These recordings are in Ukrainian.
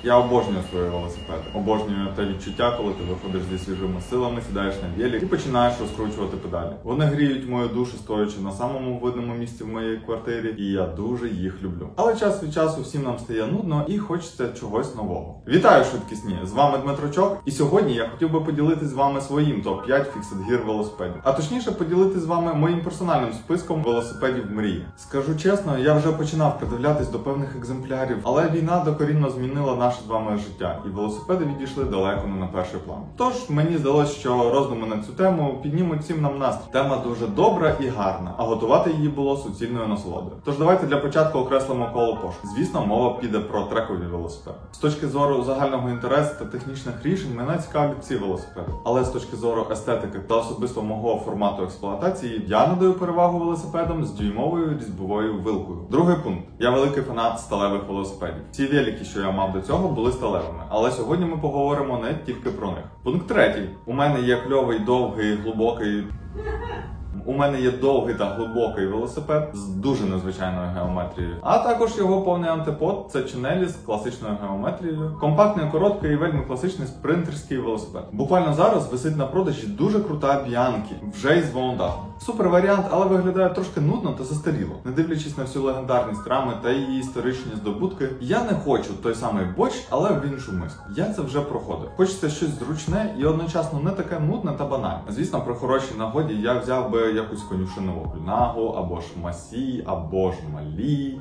Я обожнюю свої велосипеди. Обожнюю те відчуття, коли ти виходиш зі свіжими силами, сідаєш на велик і починаєш розкручувати педалі. Вони гріють мою душу, стоячи на самому видному місці в моїй квартирі, і я дуже їх люблю. Але час від часу всім нам стає нудно і хочеться чогось нового. Вітаю, швидкісні! З вами Дмитрочок, і сьогодні я хотів би поділитися з вами своїм топ-5 Fixed Gear велосипедів. А точніше поділитися з вами моїм персональним списком велосипедів мрії. Скажу чесно, я вже починав придивлятись до певних екземплярів, але війна докорінно змінила наше з вами життя, і велосипеди відійшли далеко не на перший план. Тож мені здалося, що роздуми на цю тему піднімуть всім нам настрій. Тема дуже добра і гарна, а готувати її було суцільною насолодою. Тож давайте для початку окреслимо коло пошуку. Звісно, мова піде про трекові велосипеди. З точки зору загального інтересу та технічних рішень мене цікавлять ці велосипеди. Але з точки зору естетики та особисто мого формату експлуатації, я надаю перевагу велосипедам з дюймовою різьбовою вилкою. Другий пункт. Я великий фанат сталевих велосипедів. Ці велики, що я мав до цього, були сталевими. Але сьогодні ми поговоримо не тільки про них. Пункт третій. У мене є кльовий, довгий, глибокий... У мене є довгий та глибокий велосипед з дуже незвичайною геометрією, а також його повний антипод – це Чинелі з класичною геометрією, компактний, короткий і вельми класичний спринтерський велосипед. Буквально зараз висить на продажі дуже крута Біанкі, вже із Воундапом. Супер варіант, але виглядає трошки нудно та застаріло. Не дивлячись на всю легендарність рами та її історичні здобутки, я не хочу той самий борщ, але в іншу миску. Я це вже проходив. Хочеться щось зручне і одночасно не таке нудне та банальне. Звісно, при хорошій нагоді я взяв би якусь конюшинову гульнагу, або ж масі, або ж малі.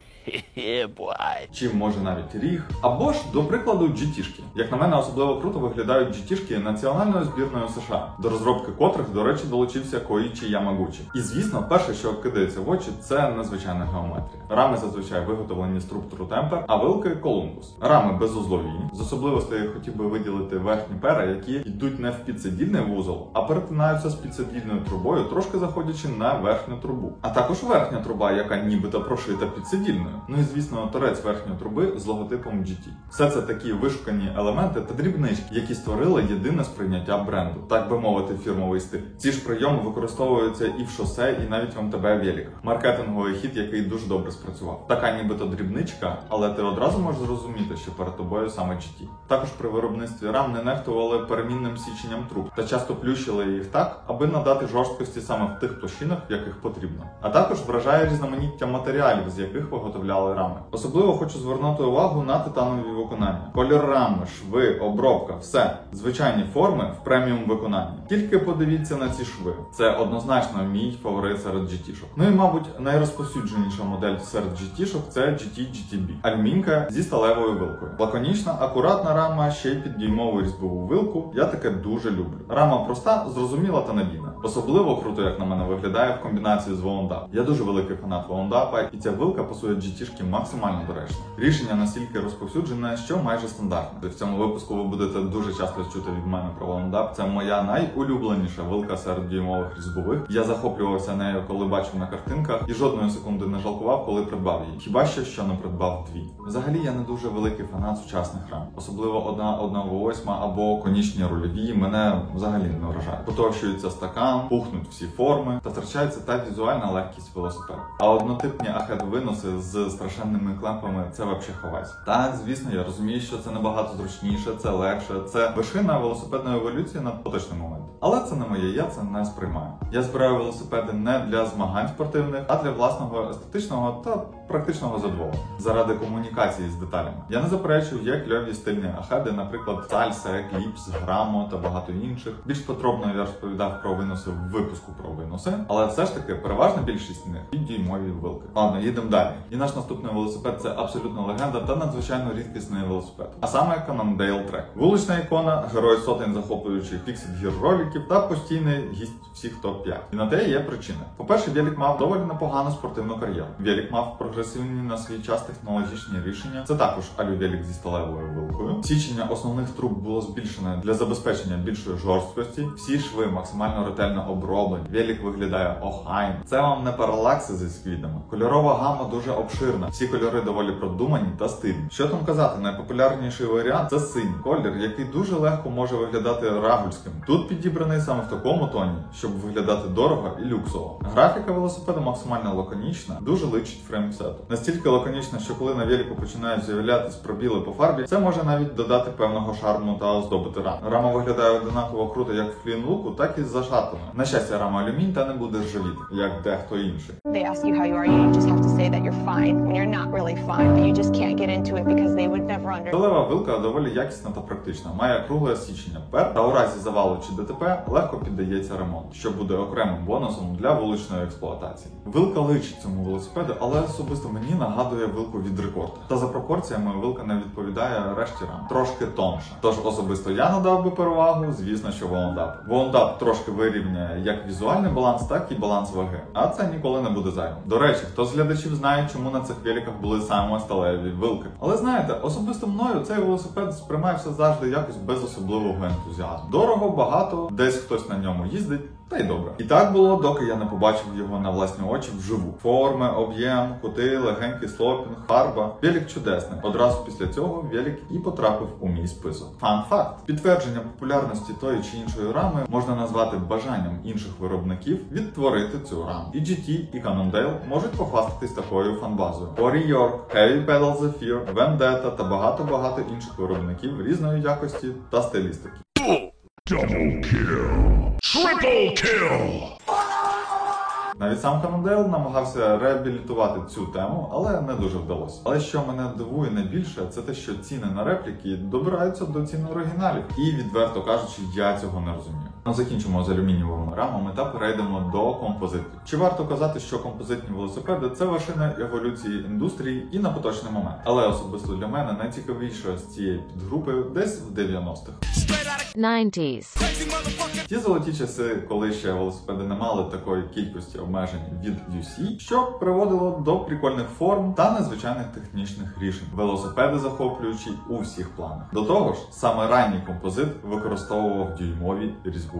Чи може навіть ріг, або ж, до прикладу, GT-шки. Як на мене, особливо круто виглядають GT-шки національною збірною США, до розробки котрих, до речі, долучився Коїчі Ямагучі. І, звісно, перше, що кидається в очі, це незвичайна геометрія. Рами зазвичай виготовлені з труб Темпер, а вилки Колумбус. Рами безузлові. З особливостей я хотів би виділити верхні пера, які йдуть не в підсидільний вузол, а перетинаються з підсидільною трубою, трошки заходячи на верхню трубу. А також верхня труба, яка нібито прошита підсидільною. Ну і, звісно, торець верхньої труби з логотипом GT. Все це такі вишукані елементи та дрібнички, які створили єдине сприйняття бренду, так би мовити, фірмовий стиль. Ці ж прийоми використовуються і в шосе, і навіть в МТБ великах. Маркетинговий хід, який дуже добре спрацював. Така нібито дрібничка, але ти одразу можеш зрозуміти, що перед тобою саме GT. Також при виробництві рам не нехтували перемінним січенням труб та часто плющили їх так, аби надати жорсткості саме в тих площинах, в яких потрібно. А також вражає різноманіття матеріалів, з яких виготовляли рами. Особливо хочу звернути увагу на титанові виконання. Колір рами, шви, обробка – все. Звичайні форми в преміум виконанні. Тільки подивіться на ці шви. Це однозначно мій фаворит серед GT-шок. Ну і, мабуть, найрозповсюдженіша модель серед GT-шок – це GT GTB. Алюмінька зі сталевою вилкою. Лаконічна, акуратна рама, ще й під дюймову різьбову вилку. Я таке дуже люблю. Рама проста, зрозуміла та надійна. Особливо круто, як на мене, виглядає в комбінації з Воундап. Я дуже великий фанат Воундапа, і ця вилка пасує GT-шки максимально доречно. Рішення настільки розповсюджене, що майже стандартне. В цьому випуску ви будете дуже часто чути від мене про Воундап. Це моя найулюбленіша вилка серед дюймових різьбових. Я захоплювався нею, коли бачив на картинках, і жодної секунди не жалкував, коли придбав її. Хіба що не придбав дві. Взагалі я не дуже великий фанат сучасних рам. Особливо 1/8 або конічні рульові мене взагалі не вражають. Потовщується стакан, пухнуть всі форми та втрачається та візуальна легкість велосипеду. А однотипні ахет-виноси з страшенними клемпами – це вообще ховайся. Так, звісно, я розумію, що це набагато зручніше, це легше, це вершина велосипедної еволюції на поточний момент. Але це не моє, я це не сприймаю. Я збираю велосипеди не для змагань спортивних, а для власного естетичного та практичного задоволення. Заради комунікації з деталями. Я не заперечую, є кльові стильні ахеди, наприклад, Salsa, Eclipse, Gramo та багато інших. Більш подробно я розповідав про виноси в випуску про виноси, але все ж таки переважна більшість з них і дюймові вилки. Ладно, їдемо далі. І наш наступний велосипед – це абсолютно легенда та надзвичайно рідкісний велосипед. А саме Cannondale Trek. Вулична ікона, герой сотень захоплюючих Fixed Gear роликів та постійний гість всіх топ-5. І на те є причини. По-перше, велик мав доволі непогану спортивну кар'єру. Велик мав прогресивні на свій час технологічні рішення. Це також алювелик зі сталевою вилкою. Січення основних труб було збільшене для забезпечення більшої жорсткості. Всі шви максимально ретельно оброблені. Велик виглядає охайно. Це вам не паралакси зі сквідами. Кольорова гама дуже обширна. Всі кольори доволі продумані та стильні. Що там казати, найпопулярніший варіант – це синій колір, який дуже легко може виглядати рагульським. Тут підібраний підібраний саме в такому тоні, щоб виглядати дорого і люксово. Графіка велосипеда максимально лаконічна, дуже личить фреймсету. Настільки лаконічна, що коли на велику починають з'являтися пробіли по фарбі, це може навіть додати певного шарму та оздобити раму. Рама виглядає однаково круто як в клін-луку, так і зашатаною. На щастя, рама алюмінь та не буде ржавіти, як дехто інший. They ask you how you are, you just have to say that you're fine when you're not really fine, but you just can't get into it because they would never understand. Сталева вилка доволі якісна та практична, має кругле січення пер та у разі завалу чи ДТП легко піддається ремонт, що буде окремим бонусом для вуличної експлуатації. Вилка личить цьому велосипеду, але особисто мені нагадує вилку від Рекорд. Та за пропорціями вилка не відповідає решті рам, трошки тонша. Тож особисто я надав би перевагу, звісно, що Воундап. Воундап трошки вирівняє як візуальний баланс, так і баланс ваги. А це ніколи не буде зайвим. До речі, хто з глядачів знає, чому на цих великах були саме сталеві вилки. Але знаєте, особисто мною цей велосипед сприймався завжди якось без особливого ентузіазму. Дорого, багато, десь хтось на ньому їздить, та й добре. І так було, доки я не побачив його на власні очі вживу. Форми, об'єм, кути, легенький слопінг, фарба. Велик чудесний. Одразу після цього велик і потрапив у мій список. Фан-факт. Підтвердження популярності тої чи іншої рами можна назвати бажанням інших виробників відтворити цю раму. І GT, і Cannondale можуть похвастатись такою фанбазою. Ori York, Heavy Pedal Zephyr, Vendetta та багато-багато інших виробників різної якості та стилістики. Double kill. Triple kill. Навіть сам Cannondale намагався реабілітувати цю тему, але не дуже вдалося. Але що мене дивує найбільше, це те, що ціни на репліки добираються до цін оригіналів. І, відверто кажучи, я цього не розумію. Закінчимо з алюмінієвими рамами та перейдемо до композитів. Чи варто казати, що композитні велосипеди – це вершина еволюції індустрії і на поточний момент? Але особисто для мене найцікавіше з цієї підгрупи десь в 90-х. 90s. Ті золоті часи, коли ще велосипеди не мали такої кількості обмежень від UC, що приводило до прикольних форм та незвичайних технічних рішень. Велосипеди захоплюючі у всіх планах. До того ж, саме ранній композит використовував дюймові різьбові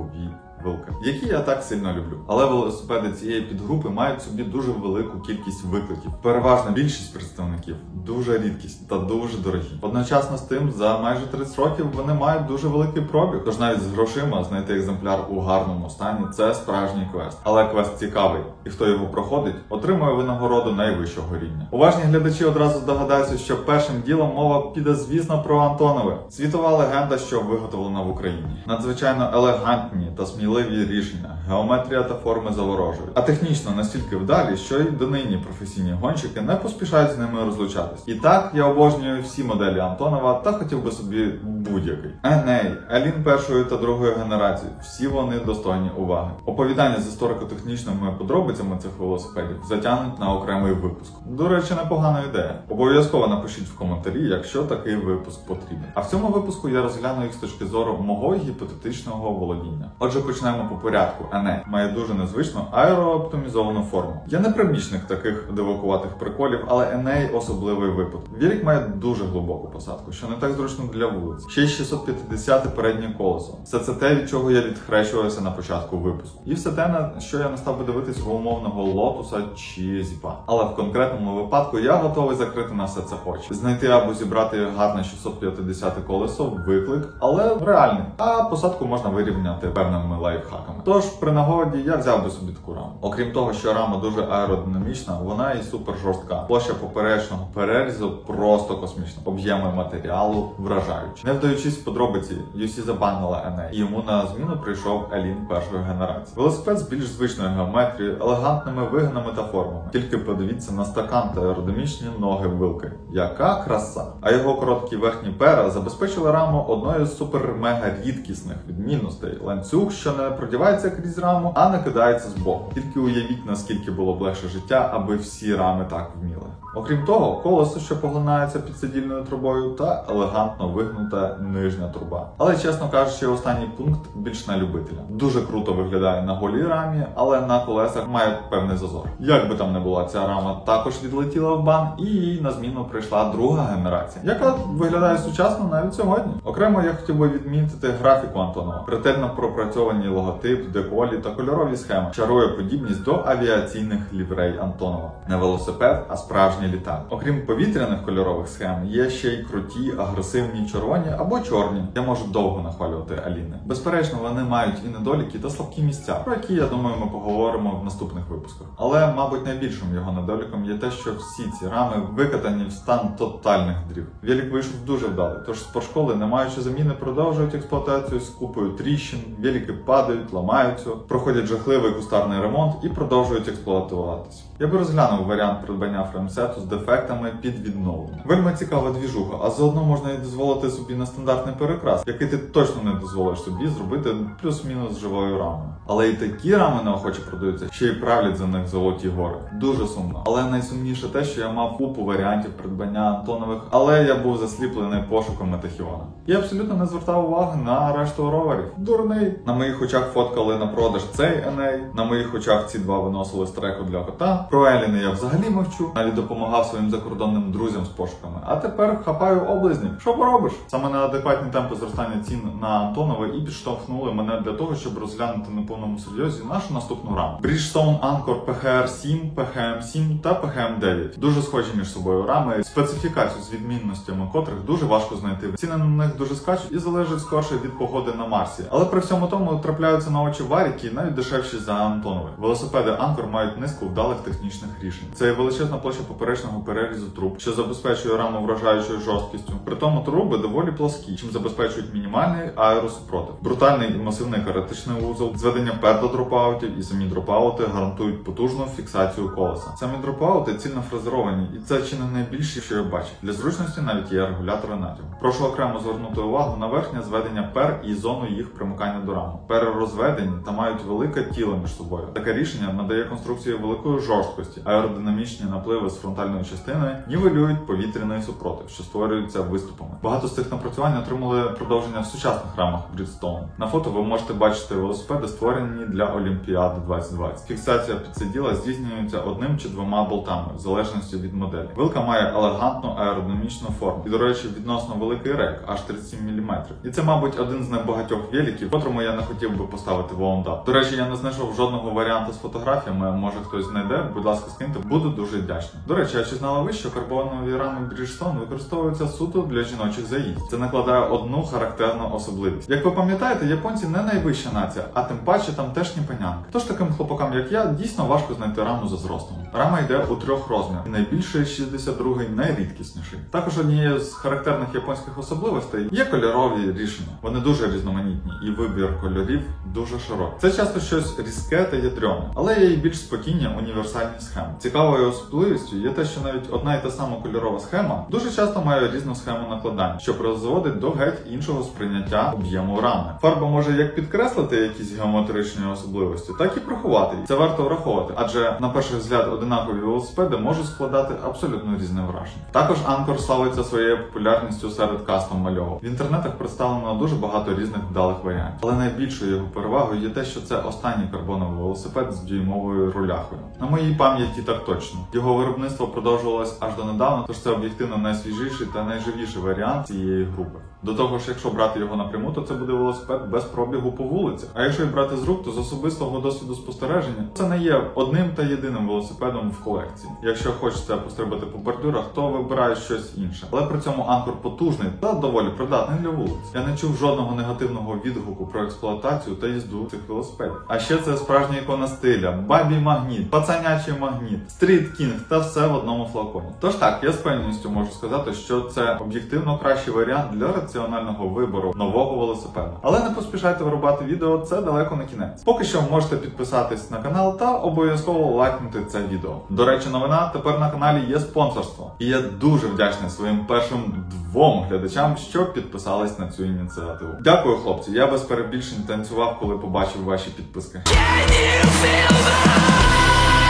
вилки, які я так сильно люблю. Але велосипеди цієї підгрупи мають собі дуже велику кількість викликів. Переважна більшість представників дуже рідкісні та дуже дорогі. Одночасно з тим, за майже 30 років вони мають дуже великий пробіг. Тож навіть з грошима знайти екземпляр у гарному стані – це справжній квест. Але квест цікавий, і хто його проходить, отримує винагороду найвищого рівня. Уважні глядачі одразу здогадаються, що першим ділом мова піде, звісно, про Антонове. Світова легенда, що виготовлена в Україні. Надзвичайно елегантні та сміливі рішення, геометрія та форми заворожують. А технічно настільки вдалі, що й донині професійні гонщики не поспішають з ними розлучатись. І так, я обожнюю всі моделі Антонова та хотів би собі будь-який. NA, Алін першої та другої генерації, всі вони достойні уваги. Оповідання з історико-технічними подробицями цих велосипедів затягнуть на окремий випуск. До речі, непогана ідея. Обов'язково напишіть в коментарі, якщо такий випуск потрібен. А в цьому випуску я розгляну їх з точки зору мого гіпотетичного володіння. Отже, почнемо по порядку. NA має дуже незвичну аерооптимізовану форму. Я не прибічник таких дивакуватих приколів, але NA особливий випадок. Велик має дуже глибоку посадку, що не так зручно для вулиць. Ще й 650 переднє колесо. Все це те, від чого я відхрещувався на початку випуску. І все те, на що я не став би дивитись у умовного лотуса чи зіпа. Але в конкретному випадку я готовий закрити на все це очі. Знайти або зібрати гарне 650 колесо – виклик, але реальний. А посадку можна вирівняти певними лайфхаками. Тож, при нагоді я взяв би собі таку раму. Окрім того, що рама дуже аеродинамічна, вона і супер жорстка. Площа поперечного перерізу просто космічна. Об'єми матеріалу вражаючі. Не вдаючись в подробиці, UC забанила NA, і йому на зміну прийшов Алін першої генерації. Велосипед з більш звичною геометрією, елегантними вигинами та формами. Тільки подивіться на стакан та аеродинамічні ноги вилки. Яка краса! А його короткі верхні пера забезпечили раму одною з супер-мега рідкісних відмінностей. Ланцюг, що не продівається крізь раму, а не кидається з боку. Тільки уявіть, наскільки було б легше життя, аби всі рами так вміли. Окрім того, колесо, що поглинається під сидільною трубою, та елегантно вигнута нижня труба. Але, чесно кажучи, останній пункт більш на любителя. Дуже круто виглядає на голій рамі, але на колесах має певний зазор. Як би там не була, ця рама також відлетіла в бан, і їй на зміну прийшла друга генерація, яка виглядає сучасно навіть сьогодні. Окремо я хотів би відмітити графіку Антонова. Ретельно пропрацьовані логотип, деколі та кольорові схеми. Чарує подібність до авіаційних ліврей Антонова. Не велосипед, а справжній літак. Окрім повітряних кольорових схем, є ще й круті, агресивні червоні або чорні. Я можу довго нахвалювати Аліни. Безперечно, вони мають і недоліки, та слабкі місця, про які, я думаю, ми поговоримо в наступних випусках. Але, мабуть, найбільшим його недоліком є те, що всі ці рами викатані в стан тотальних дрів. Велик вийшов дуже вдалий, тож спортшколи, не маючи заміни, продовжують експлуатацію з купою тріщин, велики падають, ламаються, проходять жахливий кустарний ремонт і продовжують експлуатуватися. Я би розглянув варіант придбання фреймсету з дефектами під відновлення. Вельми цікава двіжуха, а заодно можна і дозволити собі на стандартний перекрас, який ти точно не дозволиш собі зробити плюс-мінус живою рамою. Але і такі рами неохоче продаються, ще й правлять за них золоті гори. Дуже сумно. Але найсумніше те, що я мав купу варіантів придбання Антонових, але я був засліплений пошуками Тахіона. Я абсолютно не звертав уваги на решту роверів. Дурний. На моїх очах фоткали на продаж цей NA, на моїх очах ці два виносили з треку для кота. Про Еліни я взагалі мовчу, навіть допомагав своїм закордонним друзям з пошуками. А тепер хапаю облизнів. Що поробиш? Саме неадекватні темпи зростання цін на Антонове і підштовхнули мене для того, щоб розглянути на повному серйозі нашу наступну раму. Bridgestone Anchor PHR7, PHM7 та PHM9. Дуже схожі між собою рами, специфікацію з відмінностями котрих дуже важко знайти. Ціни на них дуже скачуть і залежать скорше від погоди на Марсі. Але при всьому тому трапляються на очі варіки, навіть дешевші за Антонове. Велосипеди Anchor мають низку вдалих технічних рішень. Це величезна площа поперечного перерізу труб, що забезпечує раму вражаючою жорсткістю. При тому труби доволі плоскі, чим забезпечують мінімальний аеросупротив. Брутальний і масивний каретичний вузол, зведення пер до дропаутів і самі дропаути гарантують потужну фіксацію колеса. Самі дропаути цільно фрезеровані, і це чи не найбільше, що я бачив. Для зручності навіть є регулятори натягу. Прошу окремо звернути увагу на верхнє зведення пер і зону їх примикання до рами. Пери розведені та мають велике тіло між собою. Таке рішення надає конструкції великої жорсткості. Аеродинамічні напливи з фронтальної частини нівелюють повітряний супротив, що створюється виступами. Багато з цих напрацювань отримали продовження в сучасних рамах Bridgestone. На фото ви можете бачити велосипеди, створені для Олімпіади 2020. Фіксація підсиділа здійснюється одним чи двома болтами, в залежності від моделі. Вилка має елегантну аеродинамічну форму. І, до речі, відносно великий рейк, аж 37 мм. І це, мабуть, один з небагатьох великів, котрому я не хотів би поставити воундап. До речі, я не знайшов жодного варіанту з фотографіями, може хтось знайде, будь ласка, скиньте, буду дуже вдячний. До речі, а чи знали ви, що карбонові рами Bridgestone використовуються суто для жіночих заїздів? Це накладає одну характерну особливість. Як ви пам'ятаєте, японці не найвища нація, а тим паче тамтешні панянки. Тож таким хлопакам, як я, дійсно важко знайти раму за зростом. Рама йде у 3 розмірах, і найбільший 62-й найрідкісніший. Також однією з характерних японських особливостей є кольорові рішення. Вони дуже різноманітні, і вибір кольорів дуже широкий. Це часто щось різке та ядрёне, але є і більш спокійні універсальні схеми. Цікавою особливістю є те, що навіть одна і та сама кольорова схема дуже часто має різну схему накладання, що призводить до геть іншого сприйняття об'єму рами. Фарба може як підкреслити якісь геометричні особливості, так і приховати їх. Це варто враховувати, адже на перший взгляд одинакові велосипеди можуть складати абсолютно різне враження. Також Anchor славиться своєю популярністю серед кастом мальовок. В інтернетах представлено дуже багато різних вдалих варіантів. Але найбільшою його перевагою є те, що це останній карбоновий велосипед з дюймовою руляхою. На моїй пам'яті так точно. Його виробництво продовжувалось аж донедавна, тож це об'єктивно найсвіжіший та найживіший варіант цієї групи. До того ж, якщо брати його напряму, то це буде велосипед без пробігу по вулицях. А якщо й брати з рук, то з особистого досвіду спостереження це не є одним та єдиним велосипедом в колекції. Якщо хочеться пострибати по бордюрах, то вибираю щось інше. Але при цьому Anchor потужний та доволі придатний для вулиць. Я не чув жодного негативного відгуку про експлуатацію та їзду цих велосипедів. А ще це справжня ікона стиля, бабій магніт, пацанячий магніт, стріт кінг та все в одному флаконі. Тож так, я з певністю можу сказати, що це об'єктивно кращий варіант для раціонального вибору нового велосипеда. Але не поспішайте вирубати відео, це далеко не кінець. Поки що можете підписатись на канал та обов'язково лайкнути це відео. До речі, новина, тепер на каналі є спонсорство. І я дуже вдячний своїм першим 2 глядачам, що підписались на цю ініціативу. Дякую, хлопці, я без перебільшень танцював, коли побачив ваші підписки.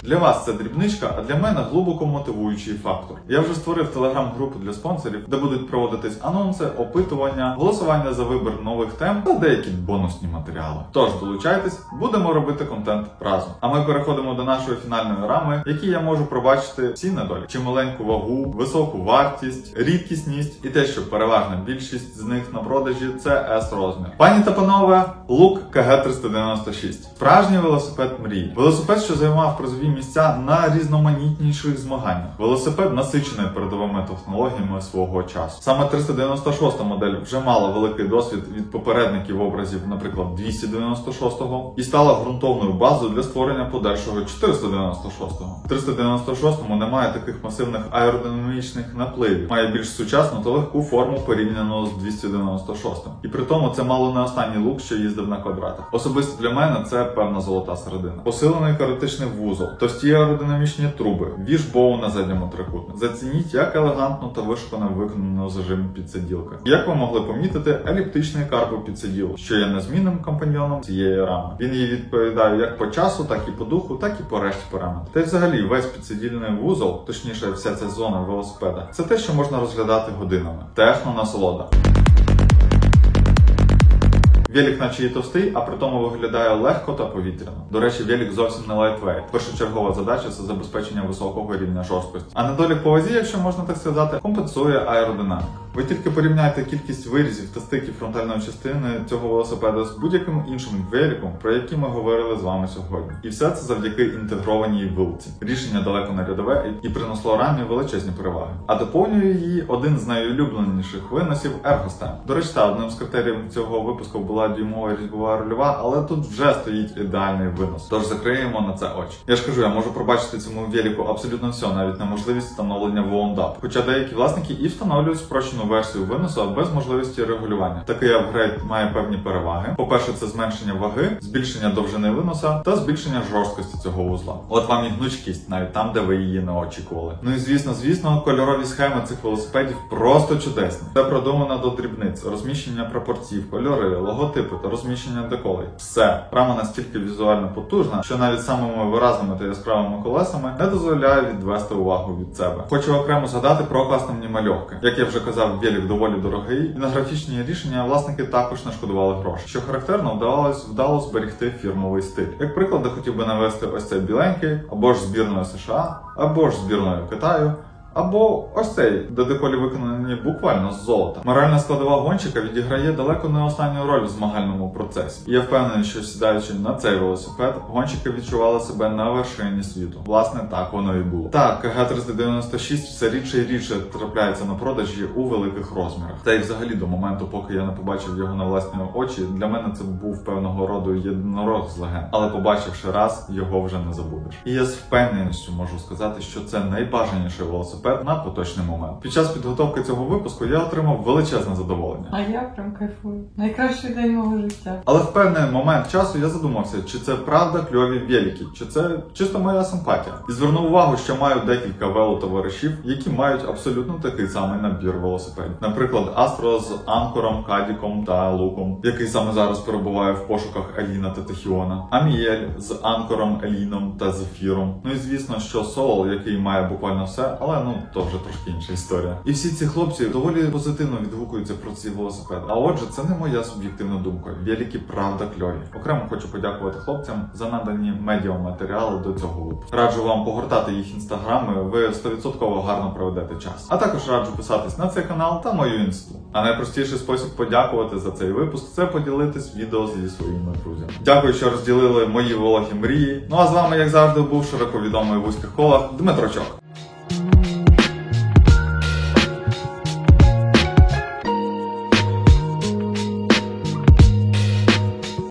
Для вас це дрібничка, а для мене глибоко мотивуючий фактор. Я вже створив телеграм-групу для спонсорів, де будуть проводитись анонси, опитування, голосування за вибір нових тем та деякі бонусні матеріали. Тож долучайтесь, будемо робити контент разом. А ми переходимо до нашої фінальної рами, в якій я можу пробачити всі недоліки. Чималеньку вагу, високу вартість, рідкісність і те, що переважна більшість з них на продажі – це S-розмір. Пані та панове, Look KG396. Справжній велосипед мрії. Велосипед, що займав призові місця на різноманітніших змаганнях. Велосипед насичений передовими технологіями свого часу. Саме 396 модель вже мала великий досвід від попередників образів, наприклад, 296-го, і стала ґрунтовною базою для створення подальшого 496-го. В 396-му немає таких масивних аеродинамічних напливів, має більш сучасну та легку форму порівняно з 296-м. І при тому це мало не останній лук, що їздив на квадратах. Особисто для мене це певна золота середина. Посилений каротичний вузол, товсті аеродинамічні труби, віж-боу на задньому трикутнику. Зацініть, як елегантно та вишукано виконано зажим підсиділка. Як ви могли помітити, еліптичний карбопідсиділ, що є незмінним компаньйоном цієї рами. Він їй відповідає як по часу, так і по духу, так і по решті параметрів. Та й взагалі весь підсидільний вузол, точніше вся ця зона велосипеда, це те, що можна розглядати годинами. Техно-насолода. Велик наче і товстий, а при тому виглядає легко та повітряно. До речі, велик зовсім не лайтвейт. Першочергова задача – це забезпечення високого рівня жорсткості. А недолік по вазі, якщо можна так сказати, компенсує аеродинаміка. Ви тільки порівняйте кількість вирізів та стиків фронтальної частини цього велосипеда з будь-яким іншим великом, про який ми говорили з вами сьогодні. І все це завдяки інтегрованій вилці. Рішення далеко не рядове і принесло рамі величезні переваги. А доповнює її один з найулюбленіших виносів – ергостем. До речі, одним з критеріїв цього випуску була дюймова різьбова рульова, але тут вже стоїть ідеальний винос. Тож закриємо на це очі. Я ж кажу, я можу пробачити цьому велику абсолютно все, навіть неможливість встановлення wound-up. Хоча деякі власники і встановлюють спрощену версію виносу без можливості регулювання. Такий апгрейд має певні переваги. По-перше, це зменшення ваги, збільшення довжини виноса та збільшення жорсткості цього вузла. От вам і гнучкість, навіть там, де ви її не очікували. Ну і звісно, кольорові схеми цих велосипедів просто чудесні. Це продумано до дрібниць, розміщення пропорцій, кольори, логотипи та розміщення деколей. Все. Рама настільки візуально потужна, що навіть самими виразними та яскравими колесами не дозволяє відвести увагу від себе. Хочу окремо згадати про кастомні мальовки. Як я вже казав, велик доволі дорогий, і на графічні рішення власники також не шкодували грошей. Що характерно, вдало зберегти фірмовий стиль. Як приклад, я хотів би навести ось цей біленький, або ж збірною США, або ж збірною Китаю, або ось цей, де деколі виконані буквально з золота. Моральна складова гонщика відіграє далеко не останню роль в змагальному процесі. І я впевнений, що сідаючи на цей велосипед, гонщики відчували себе на вершині світу. Власне, так воно і було. Так, КГ-396 все рідше і рідше трапляється на продажі у великих розмірах. Та й взагалі до моменту, поки я не побачив його на власні очі, для мене це був певного роду єдинорог з легенд. Але побачивши раз, його вже не забудеш. І я з впевненістю можу сказати, що це найбажаніший велосипед на поточний момент. Під час підготовки цього випуску я отримав величезне задоволення. А я прям кайфую. Найкращий день мого життя. Але в певний момент часу я задумався, чи це правда кльові велики, чи це чисто моя симпатія. І звернув увагу, що маю декілька велотоваришів, які мають абсолютно такий самий набір велосипедів. Наприклад, Астро з Анкором, Кадіком та Луком, який саме зараз перебуває в пошуках Еліна та Тахіона. Аміель з Анкором, Еліном та Зефіром. Ну і звісно, що Солол, який має буквально все, але то вже трошки інша історія. І всі ці хлопці доволі позитивно відгукуються про ці велосипеди. А отже, це не моя суб'єктивна думка. Велики правда кльові. Окремо хочу подякувати хлопцям за надані медіаматеріали до цього випуску. Раджу вам погортати їх інстаграми, ви 100% гарно проведете час. А також раджу писатись на цей канал та мою інсту. А найпростіший спосіб подякувати за цей випуск – це поділитись відео зі своїми друзями. Дякую, що розділили мої вологі мрії. Ну а з вами, як завжди, був широко відомий в вузьких колах Дмитрочок.